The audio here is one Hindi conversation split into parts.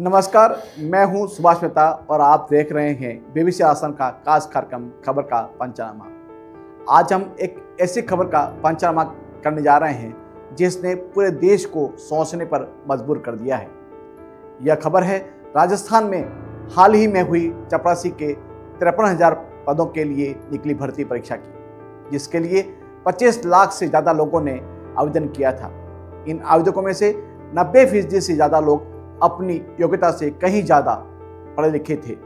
नमस्कार, मैं हूं सुभाष मेहता और आप देख रहे हैं BBC आसाम का खास कार्यक्रम खबर का पंचनामा। आज हम एक ऐसी खबर का पंचनामा करने जा रहे हैं जिसने पूरे देश को सोचने पर मजबूर कर दिया है। यह खबर है राजस्थान में हाल ही में हुई चपरासी के 53,000 पदों के लिए निकली भर्ती परीक्षा की, जिसके लिए 25 लाख से ज़्यादा लोगों ने आवेदन किया था। इन आवेदकों में से 90% से ज़्यादा लोग अपनी योग्यता से कहीं ज़्यादा पढ़े लिखे थे।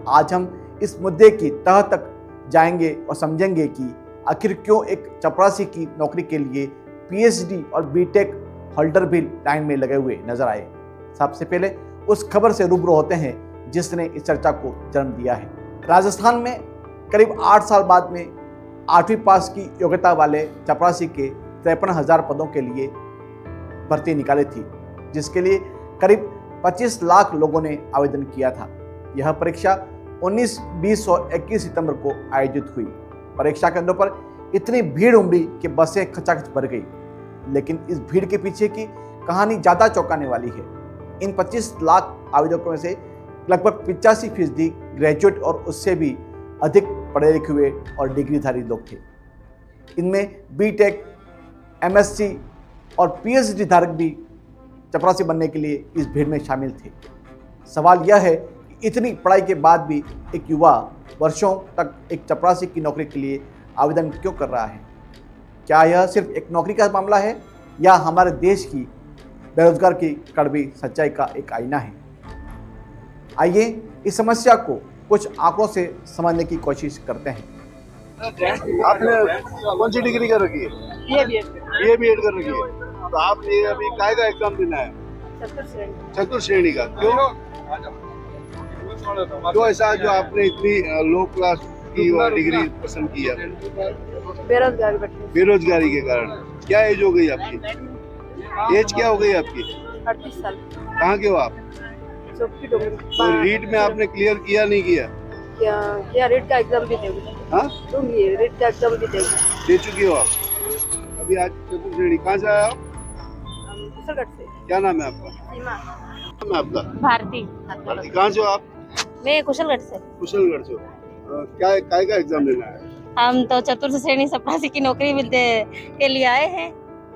आज हम इस मुद्दे की तह तक जाएंगे और समझेंगे कि आखिर क्यों एक चपरासी की नौकरी के लिए PhD और BTech होल्डर भी लाइन में लगे हुए नजर आए। सबसे पहले उस खबर से रूबरू होते हैं जिसने इस चर्चा को जन्म दिया है। राजस्थान में करीब 8 साल बाद में 8वीं पास की योग्यता वाले चपरासी के 53,000 पदों के लिए भर्ती निकाली थी, जिसके लिए करीब 25 लाख लोगों ने आवेदन किया था। यह परीक्षा 19, 20 और 21 सितंबर को आयोजित हुई। परीक्षा केंद्रों पर इतनी भीड़ उमड़ी कि बसें खचाखच भर गई, लेकिन इस भीड़ के पीछे की कहानी ज़्यादा चौंकाने वाली है। इन 25 लाख आवेदकों में से लगभग 85% ग्रेजुएट और उससे भी अधिक पढ़े लिखे हुए और डिग्रीधारी लोग थे। इनमें BTech, MSc और PhD धारक भी चपरासी बनने के लिए इस भीड़ में शामिल थे। सवाल यह है कि इतनी पढ़ाई के बाद भी एक युवा वर्षों तक एक चपरासी की नौकरी के लिए आवेदन क्यों कर रहा है? क्या यह सिर्फ एक नौकरी का मामला है या हमारे देश की बेरोजगार की कड़वी सच्चाई का एक आईना है? आइए इस समस्या को कुछ आंकड़ों से समझने की कोशिश करते हैं। आपने कौन सी डिग्री कर रखी है? BA कर रखी है। तो आपने अभी काय का एग्जाम देना है? चतुर्थ श्रेणी का। क्यों ऐसा जो आपने इतनी लो क्लास की डिग्री पसंद की है? बेरोजगारी के कारण। क्या एज हो गई आपकी? एज क्या हो गई आपकी? 38 साल। कहाँ के हो आप? तो रीट में आपने क्लियर किया नहीं किया? क्या रीट का एग्जाम भी देंगे? हाँ, रीट का एग्जाम भी देंगे। दे चुकी हो आप? अभी आज चतुर्थ श्रेणी। कहाँ से आया आप? कुशलगढ़ से। क्या नाम है आपका? सीमा। नाम है आपका? भारती। कहाँ से हो आप? मैं कुशलगढ़ से। कुशलगढ़ से। क्या काय का एग्जाम देना है? हम तो चतुर्थ श्रेणी चपरासी की नौकरी मिलते के लिए आए हैं।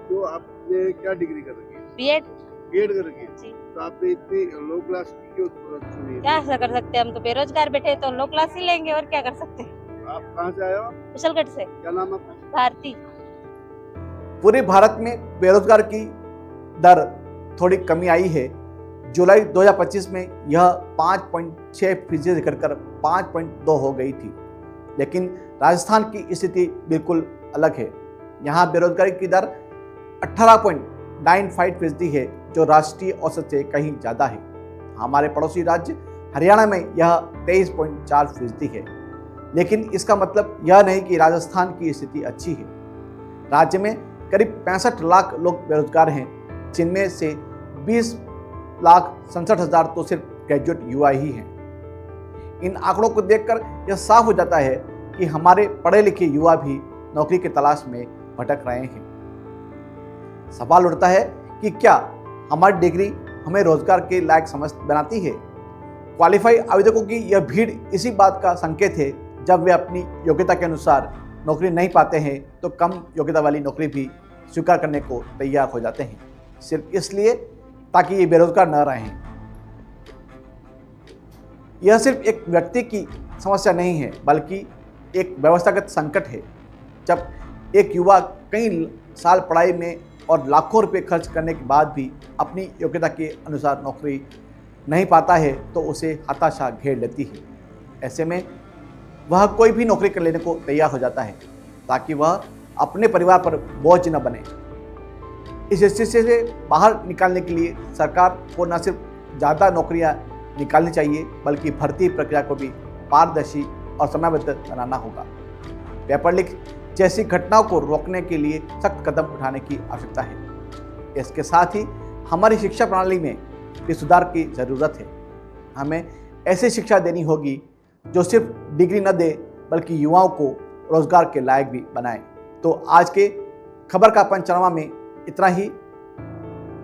तो आपने क्या डिग्री कर रखी है? बीएड कर रखी है। जी। तो आपने इतनी लो क्लास की क्यों चुनी? क्या कर सकते हैं, हम तो बेरोजगार बैठे तो लो क्लास ही लेंगे और क्या कर सकते हैं। आप कहाँ से आए हो? कुशलगढ़ से। क्या नाम है आपका? भारती। पूरे भारत में बेरोजगार की दर थोड़ी कमी आई है। जुलाई 2025 में यह 5.6% घटकर 5.2 हो गई थी, लेकिन राजस्थान की स्थिति बिल्कुल अलग है। यहाँ बेरोजगारी की दर 18.95% है, जो राष्ट्रीय औसत से कहीं ज़्यादा है। हमारे पड़ोसी राज्य हरियाणा में यह 23.4% है, लेकिन इसका मतलब यह नहीं कि राजस्थान की स्थिति अच्छी है। राज्य में करीब 65 लाख लोग बेरोजगार हैं, जिनमें से 20,67,000 तो सिर्फ ग्रेजुएट युवा ही हैं। इन आंकड़ों को देखकर यह साफ हो जाता है कि हमारे पढ़े लिखे युवा भी नौकरी की तलाश में भटक रहे हैं। सवाल उठता है कि क्या हमारी डिग्री हमें रोजगार के लायक समझ बनाती है? क्वालिफाई आवेदकों की यह भीड़ इसी बात का संकेत है। जब वे अपनी योग्यता के अनुसार नौकरी नहीं पाते हैं तो कम योग्यता वाली नौकरी भी स्वीकार करने को तैयार हो जाते हैं, सिर्फ इसलिए ताकि ये बेरोजगार न रहें। यह सिर्फ एक व्यक्ति की समस्या नहीं है, बल्कि एक व्यवस्थागत संकट है। जब एक युवा कई साल पढ़ाई में और लाखों रुपए खर्च करने के बाद भी अपनी योग्यता के अनुसार नौकरी नहीं पाता है तो उसे हताशा घेर लेती है। ऐसे में वह कोई भी नौकरी कर लेने को तैयार हो जाता है ताकि वह अपने परिवार पर बोझ न बने। इस स्थिति से बाहर निकालने के लिए सरकार को न सिर्फ ज़्यादा नौकरियां निकालनी चाहिए, बल्कि भर्ती प्रक्रिया को भी पारदर्शी और समयबद्ध बनाना होगा। पेपर लीक जैसी घटनाओं को रोकने के लिए सख्त कदम उठाने की आवश्यकता है। इसके साथ ही हमारी शिक्षा प्रणाली में भी सुधार की ज़रूरत है। हमें ऐसी शिक्षा देनी होगी जो सिर्फ डिग्री न दे, बल्कि युवाओं को रोजगार के लायक भी बनाए। तो आज के खबर का पंचनामा में इतना ही।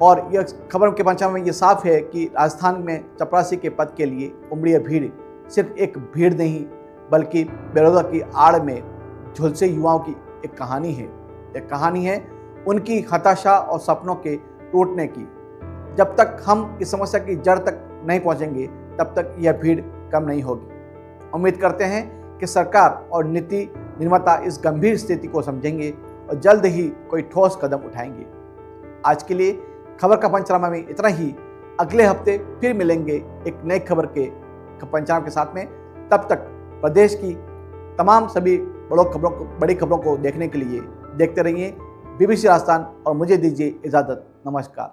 और यह खबर के पंचनामे में ये साफ है कि राजस्थान में चपरासी के पद के लिए उमड़ी भीड़ सिर्फ एक भीड़ नहीं बल्कि बेरोजगार की आड़ में झुलसे युवाओं की एक कहानी है। एक कहानी है उनकी हताशा और सपनों के टूटने की। जब तक हम इस समस्या की जड़ तक नहीं पहुंचेंगे तब तक यह भीड़ कम नहीं होगी। उम्मीद करते हैं कि सरकार और नीति निर्माता इस गंभीर स्थिति को समझेंगे और जल्द ही कोई ठोस कदम उठाएंगे। आज के लिए खबर का पंचनामा में इतना ही। अगले हफ्ते फिर मिलेंगे एक नई खबर के पंचनामा के साथ में। तब तक प्रदेश की तमाम सभी बड़ी खबरों को देखने के लिए देखते रहिए BBC राजस्थान और मुझे दीजिए इजाज़त। नमस्कार।